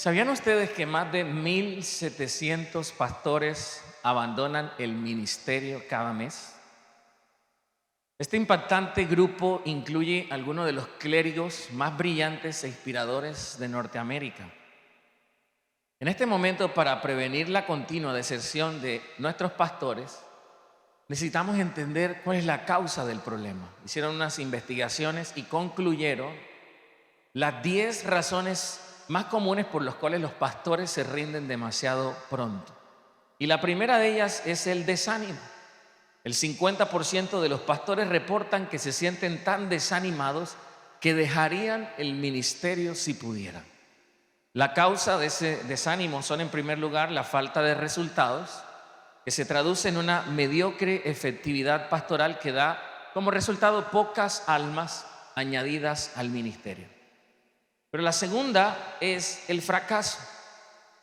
¿Sabían ustedes que más de 1.700 pastores abandonan el ministerio cada mes? Este impactante grupo incluye algunos de los clérigos más brillantes e inspiradores de Norteamérica. En este momento, para prevenir la continua deserción de nuestros pastores, necesitamos entender cuál es la causa del problema. Hicieron unas investigaciones y concluyeron las 10 razones más comunes por las cuales los pastores se rinden demasiado pronto. Y la primera de ellas es el desánimo. El 50% de los pastores reportan que se sienten tan desanimados que dejarían el ministerio si pudieran. La causa de ese desánimo son, en primer lugar, la falta de resultados, que se traduce en una mediocre efectividad pastoral que da como resultado pocas almas añadidas al ministerio. Pero la segunda es el fracaso.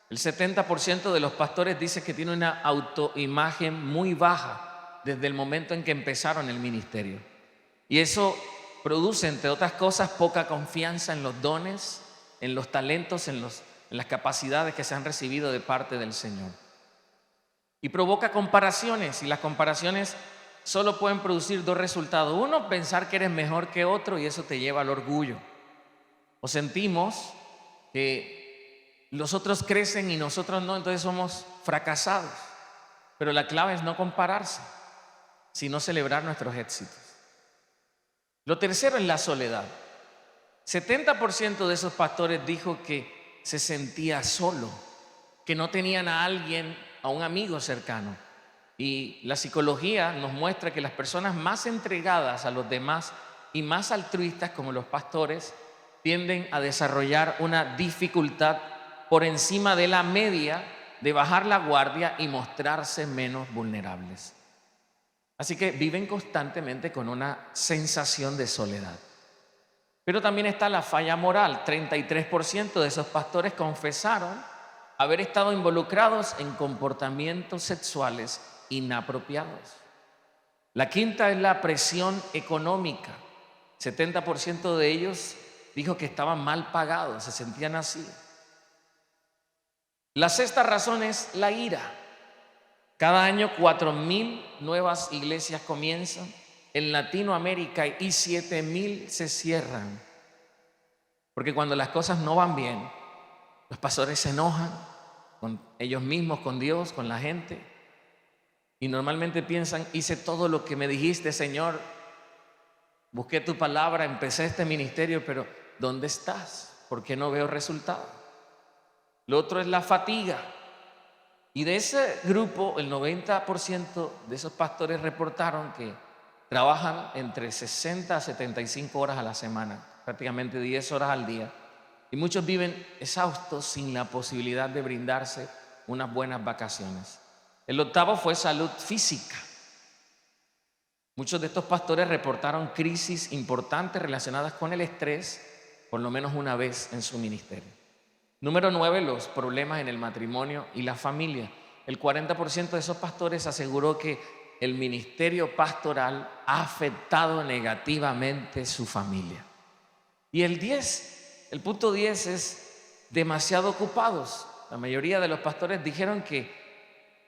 El 70% de los pastores dice que tiene una autoimagen muy baja desde el momento en que empezaron el ministerio. Y eso produce, entre otras cosas, poca confianza en los dones, en los talentos, en las capacidades que se han recibido de parte del Señor. Y provoca comparaciones, y las comparaciones solo pueden producir dos resultados. Uno, pensar que eres mejor que otro, y eso te lleva al orgullo. O sentimos que los otros crecen y nosotros no, entonces somos fracasados. Pero la clave es no compararse, sino celebrar nuestros éxitos. Lo tercero es la soledad. 70% de esos pastores dijo que se sentía solo, que no tenían a alguien, a un amigo cercano. Y la psicología nos muestra que las personas más entregadas a los demás y más altruistas, como los pastores, tienden a desarrollar una dificultad por encima de la media de bajar la guardia y mostrarse menos vulnerables. Así que viven constantemente con una sensación de soledad. Pero también está la falla moral. 33% de esos pastores confesaron haber estado involucrados en comportamientos sexuales inapropiados. La quinta es la presión económica. 70% de ellos dijo que estaban mal pagados, se sentían así. La sexta razón es la ira. Cada año 4,000 nuevas iglesias comienzan en Latinoamérica y 7,000 se cierran. Porque cuando las cosas no van bien, los pastores se enojan con ellos mismos, con Dios, con la gente. Y normalmente piensan, hice todo lo que me dijiste, Señor. Busqué tu palabra, empecé este ministerio, pero ¿dónde estás? ¿Por qué no veo resultado? Lo otro es la fatiga. Y de ese grupo, el 90% de esos pastores reportaron que trabajan entre 60 a 75 horas a la semana, prácticamente 10 horas al día. Y muchos viven exhaustos sin la posibilidad de brindarse unas buenas vacaciones. El octavo fue salud física. Muchos de estos pastores reportaron crisis importantes relacionadas con el estrés, por lo menos una vez en su ministerio. Número 9, los problemas en el matrimonio y la familia. El 40% de esos pastores aseguró que el ministerio pastoral ha afectado negativamente su familia. Y el punto 10 es demasiado ocupados. La mayoría de los pastores dijeron que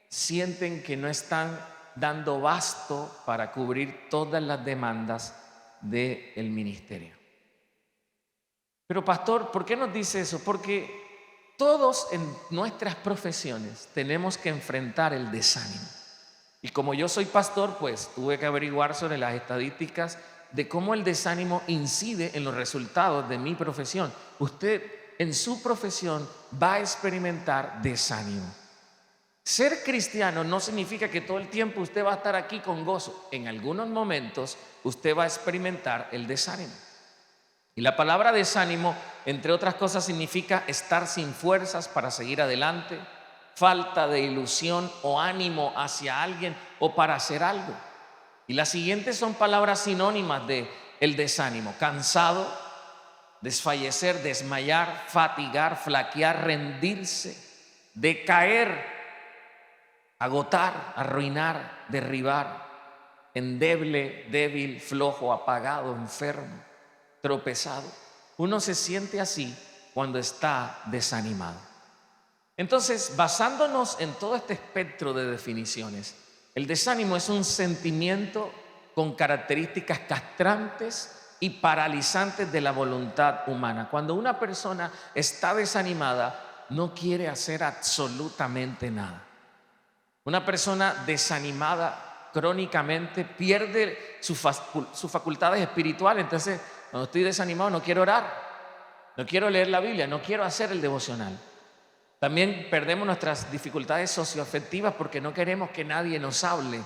sienten que no están dando basto para cubrir todas las demandas del ministerio. Pero pastor, ¿por qué nos dice eso? Porque todos en nuestras profesiones tenemos que enfrentar el desánimo. Y como yo soy pastor, pues tuve que averiguar sobre las estadísticas de cómo el desánimo incide en los resultados de mi profesión. Usted en su profesión va a experimentar desánimo. Ser cristiano no significa que todo el tiempo usted va a estar aquí con gozo. En algunos momentos usted va a experimentar el desánimo. Y la palabra desánimo, entre otras cosas, significa estar sin fuerzas para seguir adelante, falta de ilusión o ánimo hacia alguien o para hacer algo. Y las siguientes son palabras sinónimas de el desánimo: cansado, desfallecer, desmayar, fatigar, flaquear, rendirse, decaer, agotar, arruinar, derribar, endeble, débil, flojo, apagado, enfermo, tropezado. Uno se siente así cuando está desanimado. Entonces, basándonos en todo este espectro de definiciones, el desánimo es un sentimiento con características castrantes y paralizantes de la voluntad humana. Cuando una persona está desanimada, no quiere hacer absolutamente nada. Una persona desanimada crónicamente pierde sus facultades espirituales. Entonces, cuando estoy desanimado, no quiero orar, no quiero leer la Biblia, no quiero hacer el devocional. También perdemos nuestras dificultades socioafectivas porque no queremos que nadie nos hable.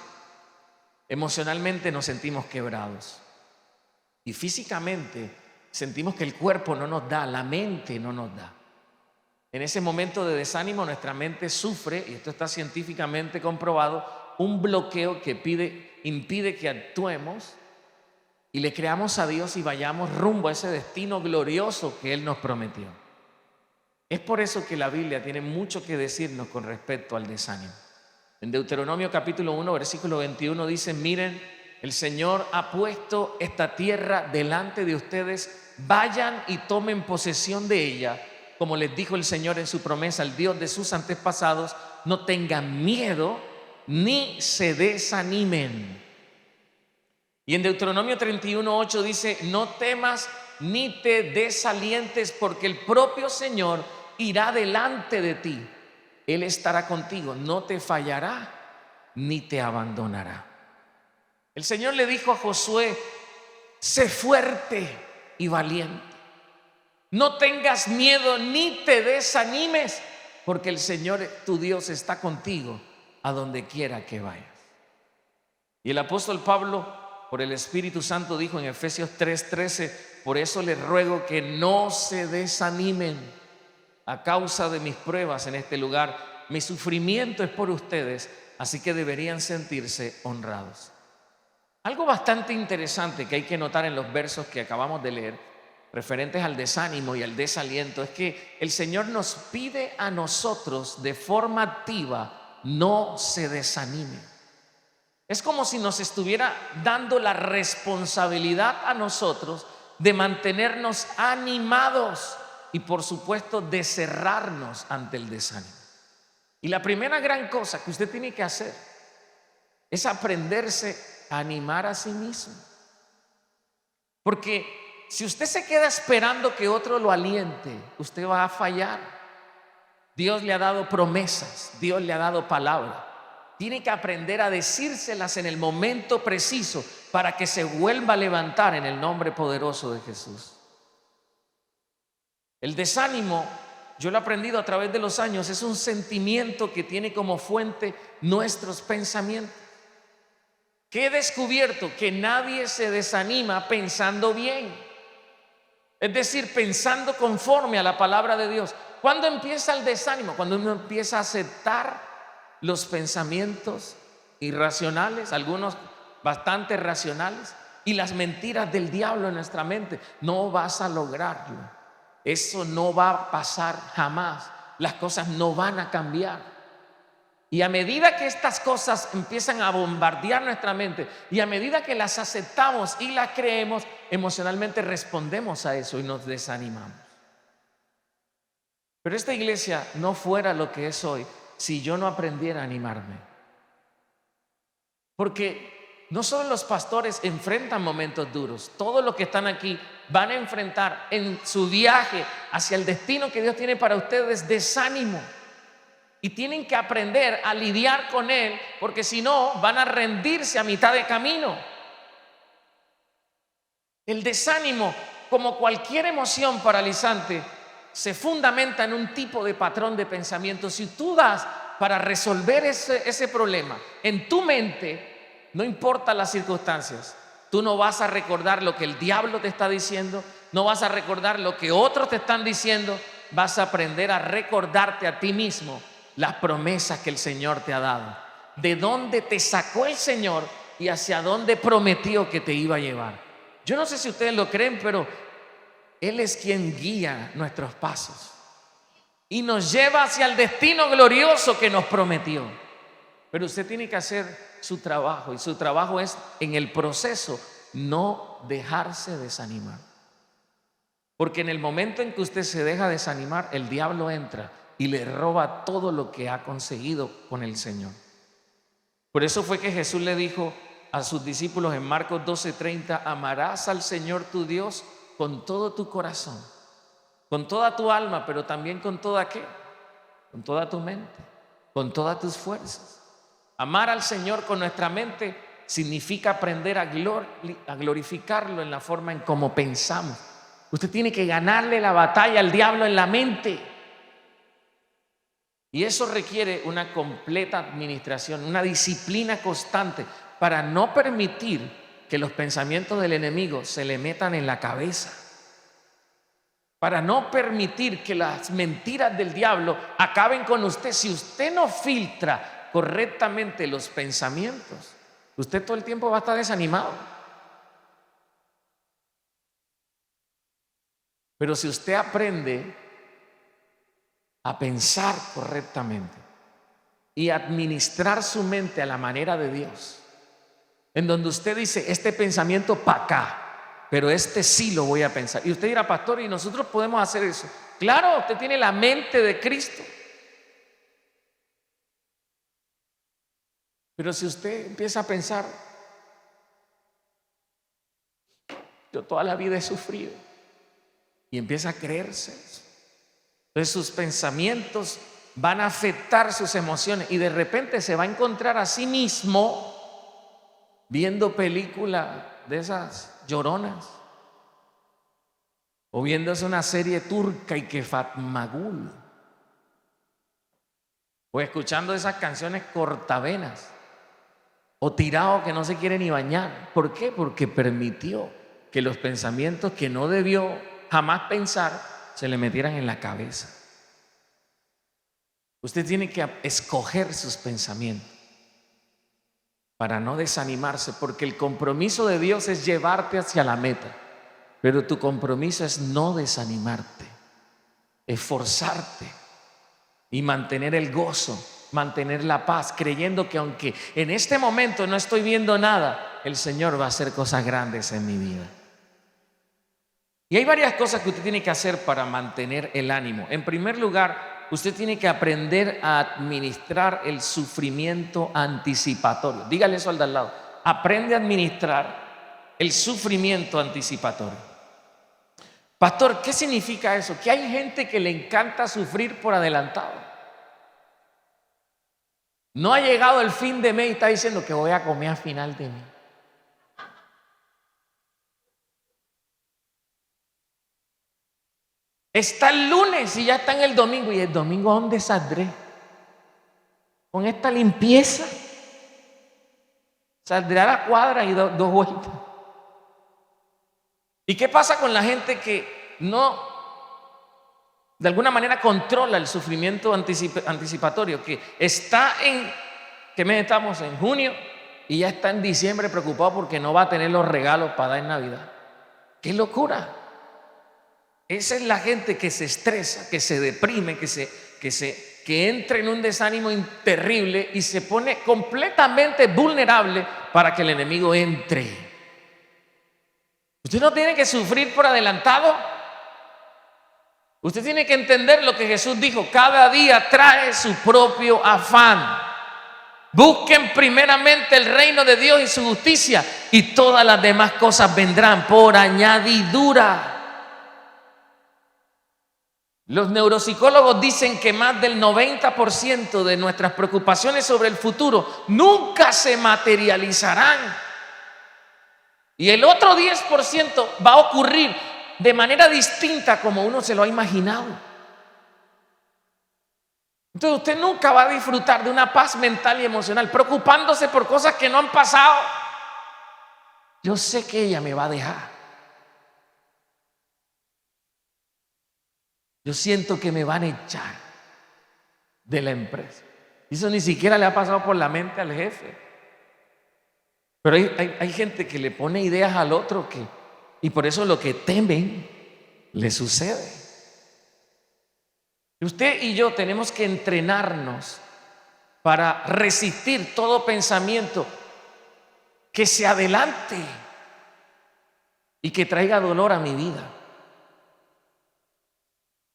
Emocionalmente nos sentimos quebrados. Y físicamente sentimos que el cuerpo no nos da, la mente no nos da. En ese momento de desánimo nuestra mente sufre, y esto está científicamente comprobado, un bloqueo que impide que actuemos y le creamos a Dios y vayamos rumbo a ese destino glorioso que Él nos prometió. Es por eso que la Biblia tiene mucho que decirnos con respecto al desánimo. En Deuteronomio capítulo 1, versículo 21 dice: miren, el Señor ha puesto esta tierra delante de ustedes, vayan y tomen posesión de ella, como les dijo el Señor en su promesa, el Dios de sus antepasados. No tengan miedo ni se desanimen. Y en Deuteronomio 31:8 dice: no temas ni te desalientes, porque el propio Señor irá delante de ti. Él estará contigo, no te fallará ni te abandonará. El Señor le dijo a Josué: sé fuerte y valiente. No tengas miedo ni te desanimes, porque el Señor tu Dios está contigo a donde quiera que vayas. Y el apóstol Pablo, por el Espíritu Santo, dijo en Efesios 3:13: por eso les ruego que no se desanimen a causa de mis pruebas en este lugar. Mi sufrimiento es por ustedes, así que deberían sentirse honrados. Algo bastante interesante que hay que notar en los versos que acabamos de leer, referentes al desánimo y al desaliento, es que el Señor nos pide a nosotros de forma activa: no se desanime. Es como si nos estuviera dando la responsabilidad a nosotros de mantenernos animados y, por supuesto, de cerrarnos ante el desánimo. Y la primera gran cosa que usted tiene que hacer es aprenderse a animar a sí mismo. Porque si usted se queda esperando que otro lo aliente, usted va a fallar. Dios le ha dado promesas, Dios le ha dado palabra. Tiene que aprender a decírselas en el momento preciso para que se vuelva a levantar en el nombre poderoso de Jesús. El desánimo, yo lo he aprendido a través de los años, es un sentimiento que tiene como fuente nuestros pensamientos. Que he descubierto que nadie se desanima pensando bien, es decir, pensando conforme a la palabra de Dios. ¿Cuándo empieza el desánimo? Cuando uno empieza a aceptar los pensamientos irracionales, algunos bastante racionales, y las mentiras del diablo en nuestra mente. No vas a lograrlo, eso no va a pasar jamás, las cosas no van a cambiar. Y a medida que estas cosas empiezan a bombardear nuestra mente y a medida que las aceptamos y las creemos, emocionalmente respondemos a eso y nos desanimamos. Pero esta iglesia no fuera lo que es hoy si yo no aprendiera a animarme. Porque no solo los pastores enfrentan momentos duros, todos los que están aquí van a enfrentar en su viaje hacia el destino que Dios tiene para ustedes desánimo. Y tienen que aprender a lidiar con él, porque si no van a rendirse a mitad de camino. El desánimo, como cualquier emoción paralizante, se fundamenta en un tipo de patrón de pensamiento. Si tú das para resolver ese problema en tu mente, no importa las circunstancias, tú no vas a recordar lo que el diablo te está diciendo, no vas a recordar lo que otros te están diciendo, vas a aprender a recordarte a ti mismo las promesas que el Señor te ha dado, de dónde te sacó el Señor y hacia dónde prometió que te iba a llevar. Yo no sé si ustedes lo creen, pero Él es quien guía nuestros pasos y nos lleva hacia el destino glorioso que nos prometió. Pero usted tiene que hacer su trabajo, y su trabajo es, en el proceso, no dejarse desanimar. Porque en el momento en que usted se deja desanimar, el diablo entra y le roba todo lo que ha conseguido con el Señor. Por eso fue que Jesús le dijo a sus discípulos en Marcos 12:30: amarás al Señor tu Dios con todo tu corazón, con toda tu alma, pero también con toda ¿qué? Con toda tu mente, con todas tus fuerzas. Amar al Señor con nuestra mente significa aprender a glorificarlo en la forma en cómo pensamos. Usted tiene que ganarle la batalla al diablo en la mente. Y eso requiere una completa administración, una disciplina constante para no permitir que los pensamientos del enemigo se le metan en la cabeza. Para no permitir que las mentiras del diablo acaben con usted. Si usted no filtra correctamente los pensamientos, usted todo el tiempo va a estar desanimado. Pero si usted aprende a pensar correctamente y administrar su mente a la manera de Dios, en donde usted dice: este pensamiento para acá, pero este sí lo voy a pensar. Y usted dirá: pastor, ¿y nosotros podemos hacer eso? Claro, usted tiene la mente de Cristo. Pero si usted empieza a pensar: yo toda la vida he sufrido, y empieza a creerse eso, entonces sus pensamientos van a afectar sus emociones y de repente se va a encontrar a sí mismo viendo películas de esas lloronas, o viéndose una serie turca y que Fatmagul, o escuchando esas canciones cortavenas, o tirado que no se quiere ni bañar. ¿Por qué? Porque permitió que los pensamientos que no debió jamás pensar se le metieran en la cabeza. Usted tiene que escoger sus pensamientos para no desanimarse, porque el compromiso de Dios es llevarte hacia la meta, pero tu compromiso es no desanimarte, esforzarte y mantener el gozo, mantener la paz, creyendo que aunque en este momento no estoy viendo nada, el Señor va a hacer cosas grandes en mi vida. Y hay varias cosas que usted tiene que hacer para mantener el ánimo. En primer lugar, usted tiene que aprender a administrar el sufrimiento anticipatorio. Dígale eso al de al lado: aprende a administrar el sufrimiento anticipatorio. Pastor, ¿qué significa eso? Que hay gente que le encanta sufrir por adelantado. No ha llegado el fin de mes y está diciendo que voy a comer a final de mes. Está el lunes y ya está en el domingo. ¿Y el domingo a dónde saldré? Con esta limpieza saldré a la cuadra y dos vueltas. ¿Y qué pasa con la gente que no, de alguna manera, controla el sufrimiento anticipatorio? Que está en, ¿qué mes estamos? En junio, y ya está en diciembre preocupado porque no va a tener los regalos para dar en Navidad. ¡Qué locura! Esa es la gente que se estresa, que se deprime, que entra en un desánimo terrible y se pone completamente vulnerable para que el enemigo entre. Usted no tiene que sufrir por adelantado. Usted tiene que entender lo que Jesús dijo: cada día trae su propio afán. Busquen primeramente el reino de Dios y su justicia, y todas las demás cosas vendrán por añadidura. Los neuropsicólogos dicen que más del 90% de nuestras preocupaciones sobre el futuro nunca se materializarán. Y el otro 10% va a ocurrir de manera distinta como uno se lo ha imaginado. Entonces usted nunca va a disfrutar de una paz mental y emocional preocupándose por cosas que no han pasado. Yo sé que ella me va a dejar. Yo siento que me van a echar de la empresa. Eso ni siquiera le ha pasado por la mente al jefe. Pero hay gente que le pone ideas al otro y por eso lo que temen le sucede. Usted y yo tenemos que entrenarnos para resistir todo pensamiento que se adelante y que traiga dolor a mi vida.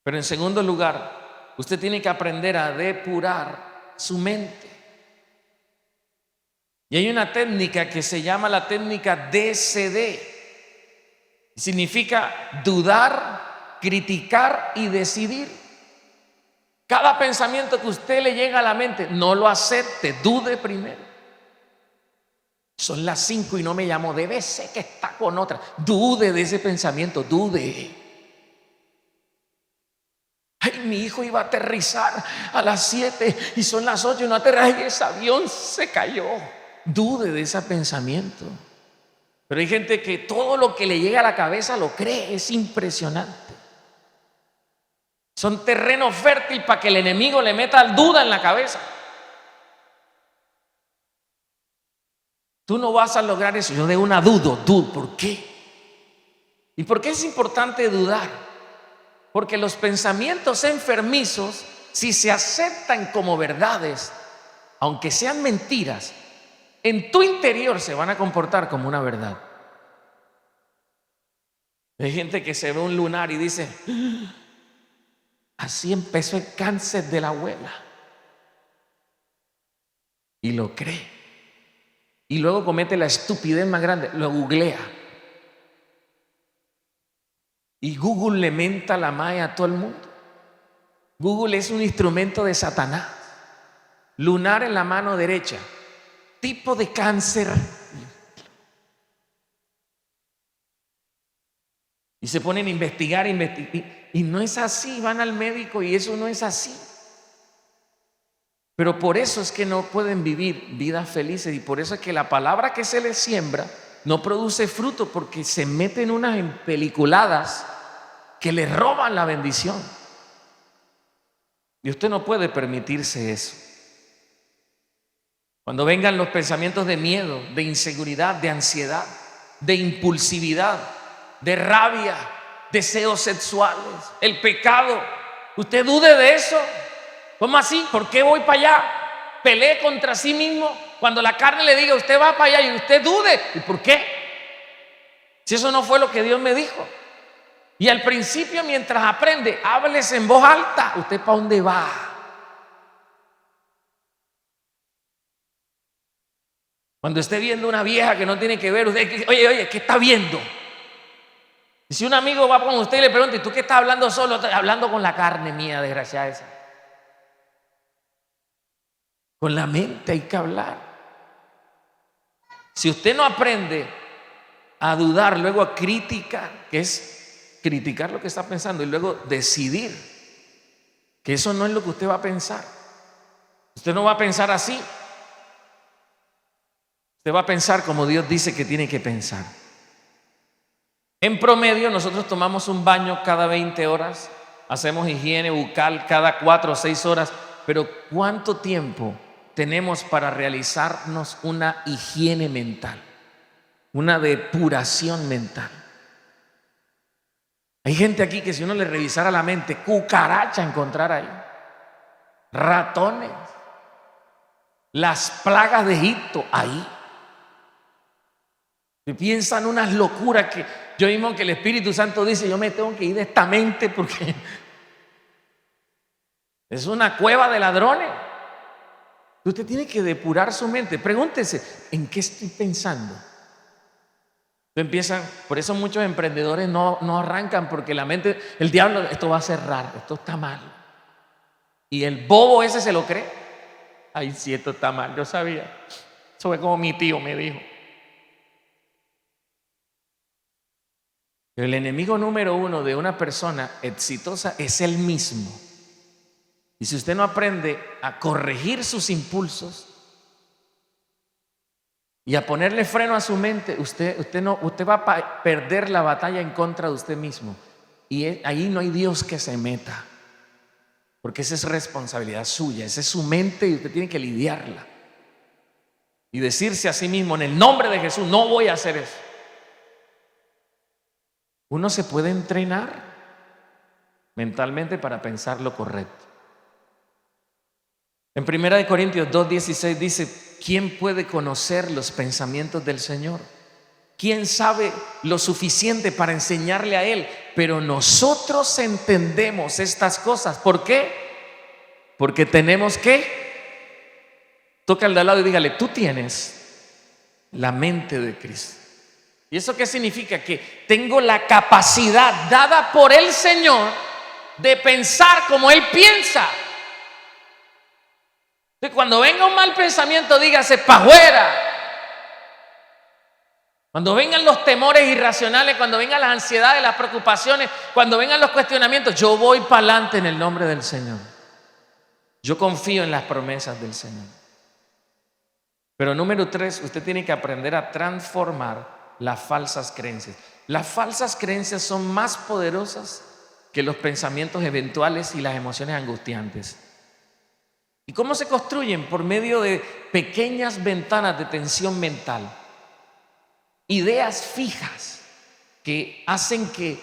Pero en segundo lugar, usted tiene que aprender a depurar su mente. Y hay una técnica que se llama la técnica DCD. Significa dudar, criticar y decidir. Cada pensamiento que usted le llega a la mente, no lo acepte, dude primero. Son las 5 y no me llamó, debe ser que está con otra. Dude de ese pensamiento, dude. Ay, mi hijo iba a aterrizar a las 7 y son las 8 y no aterrizó y ese avión se cayó. Dude de ese pensamiento. Pero hay gente que todo lo que le llega a la cabeza lo cree, es impresionante. Son terreno fértil para que el enemigo le meta duda en la cabeza. Tú no vas a lograr eso. Yo de una dudo. ¿Por qué? ¿Y por qué es importante dudar? Porque los pensamientos enfermizos, si se aceptan como verdades, aunque sean mentiras, en tu interior se van a comportar como una verdad. Hay gente que se ve un lunar y dice: así empezó el cáncer de la abuela. Y lo cree. Y luego comete la estupidez más grande, lo googlea. Y Google le menta la madre a todo el mundo. Google es un instrumento de Satanás. Lunar en la mano derecha, tipo de cáncer. Y se ponen a investigar, y no es así. Van al médico y eso no es así. Pero por eso es que no pueden vivir vidas felices, y por eso es que la palabra que se les siembra no produce fruto, porque se meten unas empeliculadas que le roban la bendición. Y usted no puede permitirse eso. Cuando vengan los pensamientos de miedo, de inseguridad, de ansiedad, de impulsividad, de rabia, deseos sexuales, el pecado, usted dude de eso. ¿Cómo así? ¿Por qué voy para allá? Pelee contra sí mismo. Cuando la carne le diga: usted va para allá, y usted dude. ¿Y por qué? Si eso no fue lo que Dios me dijo. Y al principio, mientras aprende, háblese en voz alta. ¿Usted para dónde va? Cuando esté viendo una vieja que no tiene que ver, usted: oye, ¿qué está viendo? Y si un amigo va con usted y le pregunta: ¿y tú qué estás hablando solo? Estoy hablando con la carne mía, desgraciada esa. Con la mente hay que hablar. Si usted no aprende a dudar, luego a criticar, que es criticar lo que está pensando, y luego decidir que eso no es lo que usted va a pensar. Usted no va a pensar así. Usted va a pensar como Dios dice que tiene que pensar. En promedio, nosotros tomamos un baño cada 20 horas, hacemos higiene bucal cada 4 o 6 horas, pero ¿cuánto tiempo tenemos para realizarnos una higiene mental, una depuración mental? Hay gente aquí que si uno le revisara la mente, cucaracha encontrar ahí, ratones, las plagas de Egipto ahí. Y piensan unas locuras que yo mismo, que el Espíritu Santo dice: yo me tengo que ir de esta mente porque es una cueva de ladrones. Usted tiene que depurar su mente. Pregúntese: ¿en qué estoy pensando? Empiezan, por eso muchos emprendedores no arrancan, porque la mente, el diablo: esto va a ser raro, esto está mal. Y el bobo ese se lo cree. Ay, sí, esto está mal, yo sabía. Eso fue como mi tío me dijo. Pero el enemigo número 1 de una persona exitosa es él mismo. Y si usted no aprende a corregir sus impulsos y a ponerle freno a su mente, usted va a perder la batalla en contra de usted mismo. Y ahí no hay Dios que se meta, porque esa es responsabilidad suya, esa es su mente y usted tiene que lidiarla. Y decirse a sí mismo: en el nombre de Jesús no voy a hacer eso. Uno se puede entrenar mentalmente para pensar lo correcto. En 1 Corintios 2:16 dice: ¿quién puede conocer los pensamientos del Señor? ¿Quién sabe lo suficiente para enseñarle a él? Pero nosotros entendemos estas cosas. ¿Por qué? Porque tenemos que, toca al de al lado y dígale, tú tienes la mente de Cristo. ¿Y eso qué significa? Que tengo la capacidad dada por el Señor de pensar como Él piensa. Entonces, cuando venga un mal pensamiento, dígase pa' fuera. Cuando vengan los temores irracionales, cuando vengan las ansiedades, las preocupaciones, cuando vengan los cuestionamientos, yo voy para adelante en el nombre del Señor. Yo confío en las promesas del Señor. Pero número 3, usted tiene que aprender a transformar las falsas creencias. Las falsas creencias son más poderosas que los pensamientos eventuales y las emociones angustiantes. ¿Y cómo se construyen? Por medio de pequeñas ventanas de tensión mental. Ideas fijas que hacen que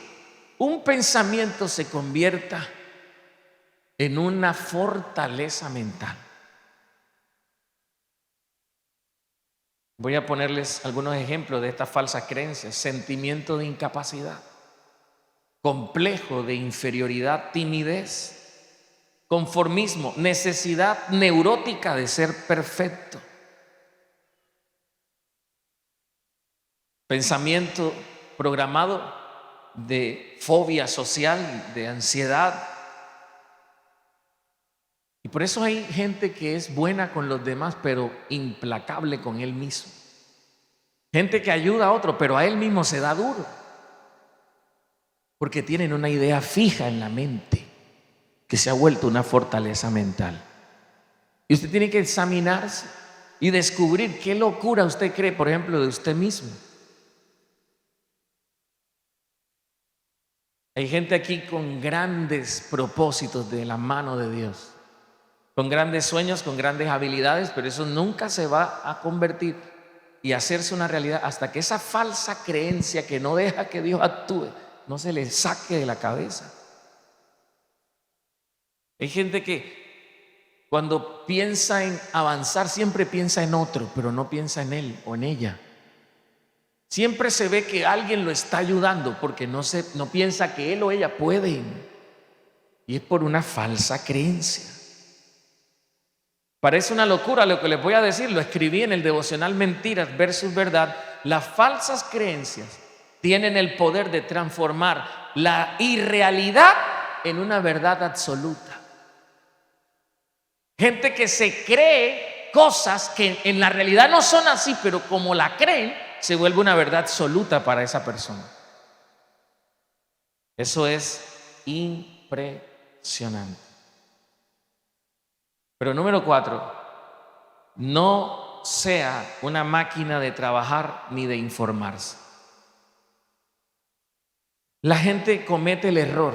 un pensamiento se convierta en una fortaleza mental. Voy a ponerles algunos ejemplos de estas falsas creencias. Sentimiento de incapacidad, complejo de inferioridad, timidez, conformismo, necesidad neurótica de ser perfecto, pensamiento programado de fobia social, de ansiedad. Y por eso hay gente que es buena con los demás, pero implacable con él mismo. Gente que ayuda a otro, pero a él mismo se da duro. Porque tienen una idea fija en la mente, que se ha vuelto una fortaleza mental. Y usted tiene que examinarse y descubrir qué locura usted cree, por ejemplo, de usted mismo. Hay gente aquí con grandes propósitos de la mano de Dios, con grandes sueños, con grandes habilidades, pero eso nunca se va a convertir y hacerse una realidad hasta que esa falsa creencia que no deja que Dios actúe no se le saque de la cabeza. Hay gente que cuando piensa en avanzar siempre piensa en otro, pero no piensa en él o en ella. Siempre se ve que alguien lo está ayudando porque no piensa que él o ella pueden. Y es por una falsa creencia. Parece una locura lo que les voy a decir, lo escribí en el devocional Mentiras versus Verdad. Las falsas creencias tienen el poder de transformar la irrealidad en una verdad absoluta. Gente que se cree cosas que en la realidad no son así, pero como la creen, se vuelve una verdad absoluta para esa persona. Eso es impresionante. Pero número 4, no sea una máquina de trabajar ni de informarse. La gente comete el error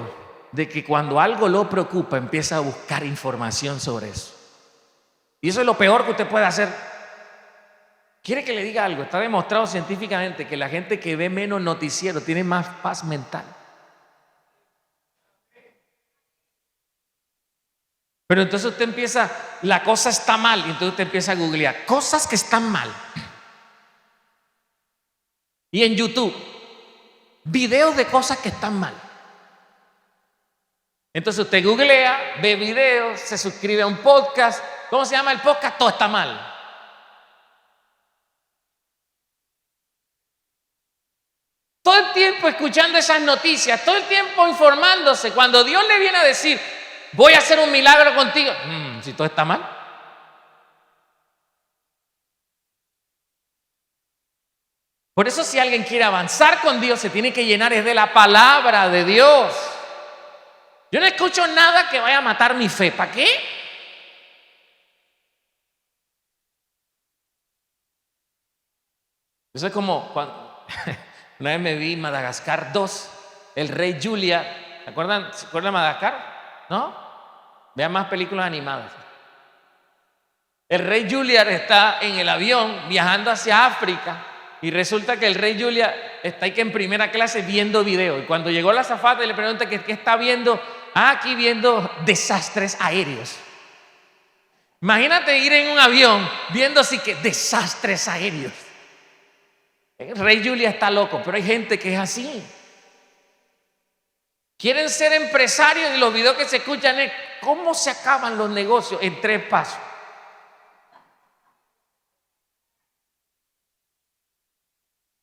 de que cuando algo lo preocupa empieza a buscar información sobre eso. Y eso es lo peor que usted puede hacer. ¿Quiere que le diga algo? Está demostrado científicamente que la gente que ve menos noticiero tiene más paz mental. Pero entonces usted empieza, la cosa está mal, y entonces usted empieza a googlear cosas que están mal. Y en YouTube, videos de cosas que están mal. Entonces usted googlea, ve videos, se suscribe a un podcast. ¿Cómo se llama el podcast? Todo está mal. Todo el tiempo escuchando esas noticias, todo el tiempo informándose. Cuando Dios le viene a decir, voy a hacer un milagro contigo, si todo está mal. Por eso si alguien quiere avanzar con Dios, se tiene que llenar es de la palabra de Dios. Yo no escucho nada que vaya a matar mi fe. ¿Para qué? Eso es como cuando una vez me vi Madagascar 2, el rey Julia. ¿Se acuerdan de Madagascar? ¿No? Vean más películas animadas. El rey Julia está en el avión viajando hacia África y resulta que el rey Julia está ahí que en primera clase viendo video. Y cuando llegó la azafata y le pregunta ¿qué está viendo? Aquí viendo desastres aéreos. Imagínate ir en un avión viendo así que desastres aéreos. Rey Julia está loco, pero hay gente que es así. Quieren ser empresarios y los videos que se escuchan es cómo se acaban los negocios en 3 pasos.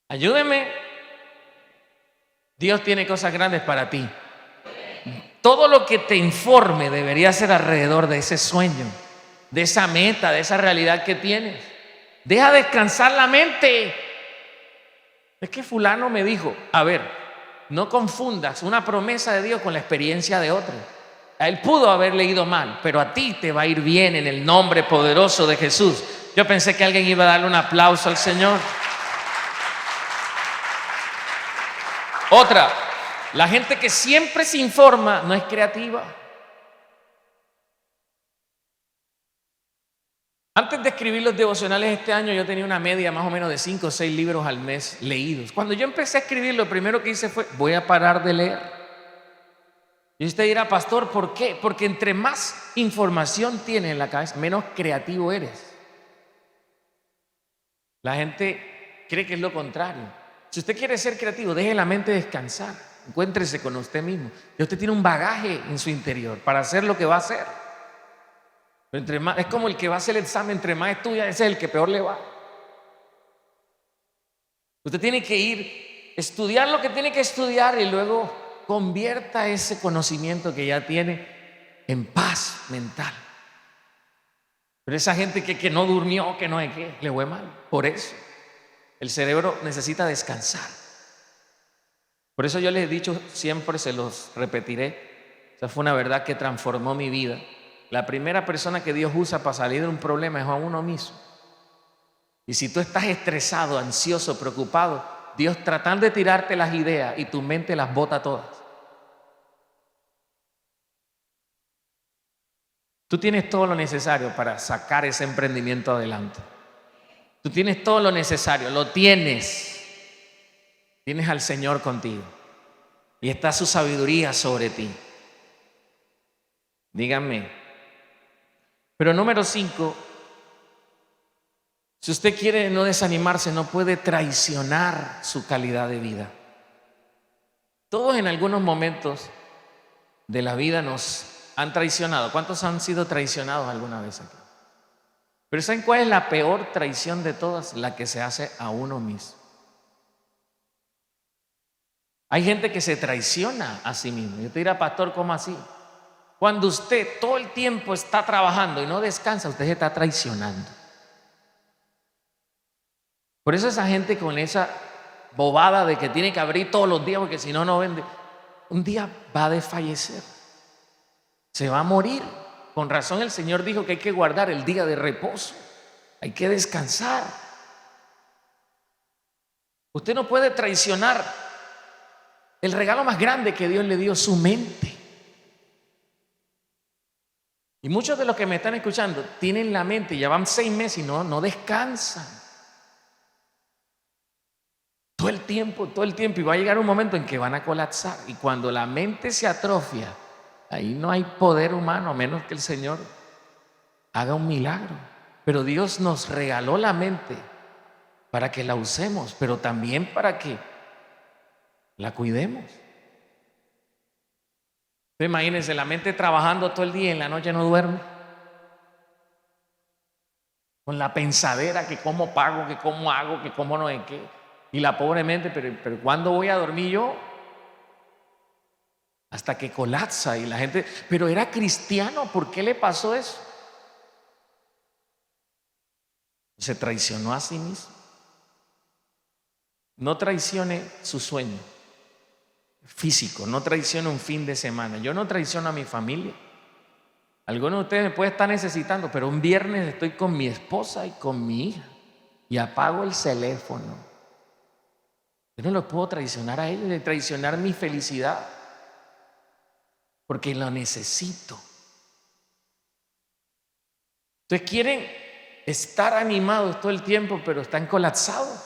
Ayúdeme. Dios tiene cosas grandes para ti. Todo lo que te informe debería ser alrededor de ese sueño, de esa meta, de esa realidad que tienes. Deja descansar la mente. Es que fulano me dijo, a ver, no confundas una promesa de Dios con la experiencia de otro. A él pudo haber leído mal, pero a ti te va a ir bien en el nombre poderoso de Jesús. Yo pensé que alguien iba a darle un aplauso al Señor. Otra, la gente que siempre se informa no es creativa. Antes de escribir los devocionales este año, yo tenía una media más o menos de 5 o 6 libros al mes leídos. Cuando yo empecé a escribir, lo primero que hice fue, voy a parar de leer. Y usted dirá, pastor, ¿por qué? Porque entre más información tienes en la cabeza, menos creativo eres. La gente cree que es lo contrario. Si usted quiere ser creativo, deje la mente descansar. Encuéntrese con usted mismo. Y usted tiene un bagaje en su interior para hacer lo que va a hacer. Pero entre más, es como el que va a hacer el examen, entre más estudia, ese es el que peor le va. Usted tiene que ir, estudiar lo que tiene que estudiar y luego convierta ese conocimiento que ya tiene en paz mental. Pero esa gente que no durmió, que no es que, le fue mal. Por eso, el cerebro necesita descansar. Por eso yo les he dicho siempre, se los repetiré, esa fue una verdad que transformó mi vida. La primera persona que Dios usa para salir de un problema es a uno mismo. Y si tú estás estresado, ansioso, preocupado, Dios tratando de tirarte las ideas y tu mente las bota todas. Tú tienes todo lo necesario para sacar ese emprendimiento adelante. Tú tienes todo lo necesario, lo tienes. Tienes al Señor contigo y está su sabiduría sobre ti. Díganme. Pero número 5, si usted quiere no desanimarse, no puede traicionar su calidad de vida. Todos en algunos momentos de la vida nos han traicionado. ¿Cuántos han sido traicionados alguna vez aquí? Pero ¿saben cuál es la peor traición de todas? La que se hace a uno mismo. Hay gente que se traiciona a sí mismo. Yo te diré, pastor, ¿cómo así? Cuando usted todo el tiempo está trabajando y no descansa, usted se está traicionando. Por eso esa gente con esa bobada de que tiene que abrir todos los días porque si no, no vende, un día va a desfallecer. Se va a morir. Con razón el Señor dijo que hay que guardar el día de reposo. Hay que descansar. Usted no puede traicionar el regalo más grande que Dios le dio, su mente. Y muchos de los que me están escuchando tienen la mente, ya van 6 meses y no descansan. Todo el tiempo. Y va a llegar un momento en que van a colapsar. Y cuando la mente se atrofia, ahí no hay poder humano, a menos que el Señor haga un milagro. Pero Dios nos regaló la mente para que la usemos, pero también para que la cuidemos. Imagínense, la mente trabajando todo el día y en la noche no duerme. Con la pensadera que cómo pago, que cómo hago, que cómo no es qué. Y la pobre mente, pero ¿cuándo voy a dormir yo? Hasta que colapsa y la gente, pero era cristiano, ¿por qué le pasó eso? Se traicionó a sí mismo. No traicione su sueño físico, no traicione un fin de semana. Yo no traiciono a mi familia. Algunos de ustedes me pueden estar necesitando, pero un viernes estoy con mi esposa y con mi hija y apago el teléfono. Yo no los puedo traicionar a ellos, de traicionar mi felicidad, porque lo necesito. Entonces quieren estar animados todo el tiempo, pero están colapsados.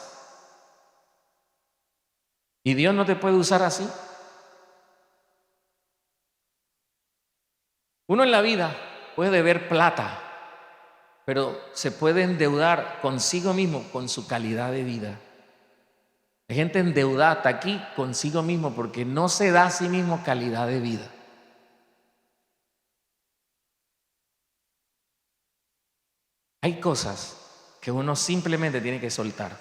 Y Dios no te puede usar así. Uno en la vida puede deber plata, pero se puede endeudar consigo mismo con su calidad de vida. Hay gente endeudada hasta aquí consigo mismo porque no se da a sí mismo calidad de vida. Hay cosas que uno simplemente tiene que soltar.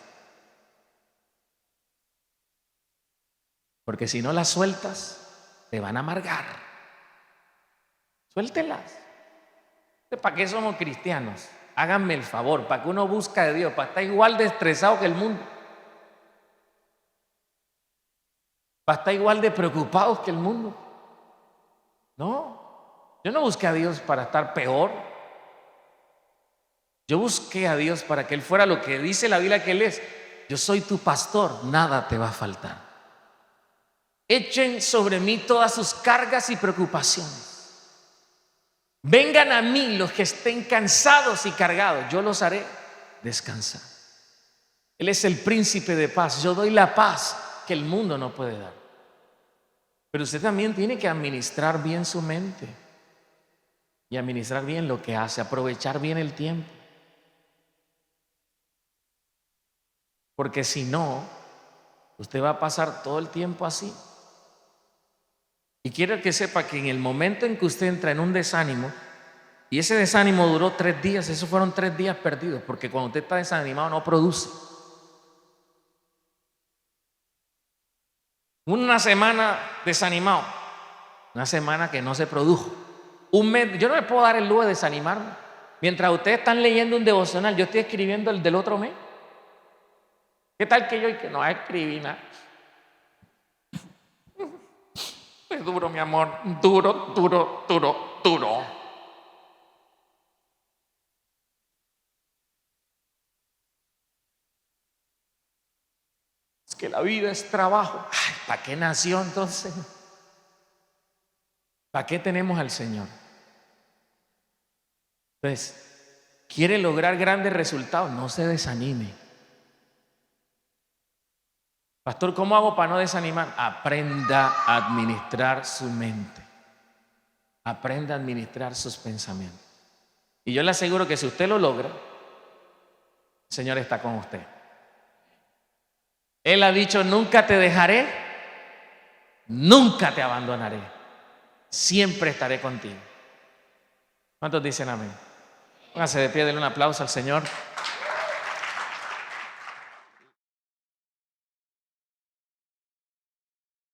Porque si no las sueltas, te van a amargar. Suéltelas. ¿Para qué somos cristianos? Háganme el favor, para que uno busca de Dios, para estar igual de estresado que el mundo. Para estar igual de preocupados que el mundo. No, yo no busqué a Dios para estar peor. Yo busqué a Dios para que Él fuera lo que dice la Biblia que Él es. Yo soy tu pastor, nada te va a faltar. Echen sobre mí todas sus cargas y preocupaciones. Vengan a mí los que estén cansados y cargados, yo los haré descansar. Él es el príncipe de paz. Yo doy la paz que el mundo no puede dar. Pero usted también tiene que administrar bien su mente y administrar bien lo que hace, aprovechar bien el tiempo. Porque si no, usted va a pasar todo el tiempo así. Y quiero que sepa que en el momento en que usted entra en un desánimo, y ese desánimo duró 3 días, esos fueron 3 días perdidos, porque cuando usted está desanimado no produce. Una semana desanimado, una semana que no se produjo. Un mes, yo no me puedo dar el lujo de desanimarme. Mientras ustedes están leyendo un devocional, yo estoy escribiendo el del otro mes. ¿Qué tal que yo y que no escribí nada? Es duro, mi amor, duro, duro, duro, duro. Es que la vida es trabajo. Ay, ¿para qué nació entonces? ¿Para qué tenemos al Señor? Entonces, quiere lograr grandes resultados, no se desanime. Pastor, ¿cómo hago para no desanimar? Aprenda a administrar su mente. Aprenda a administrar sus pensamientos. Y yo le aseguro que si usted lo logra, el Señor está con usted. Él ha dicho, nunca te dejaré, nunca te abandonaré. Siempre estaré contigo. ¿Cuántos dicen amén? Póngase de pie, denle un aplauso al Señor.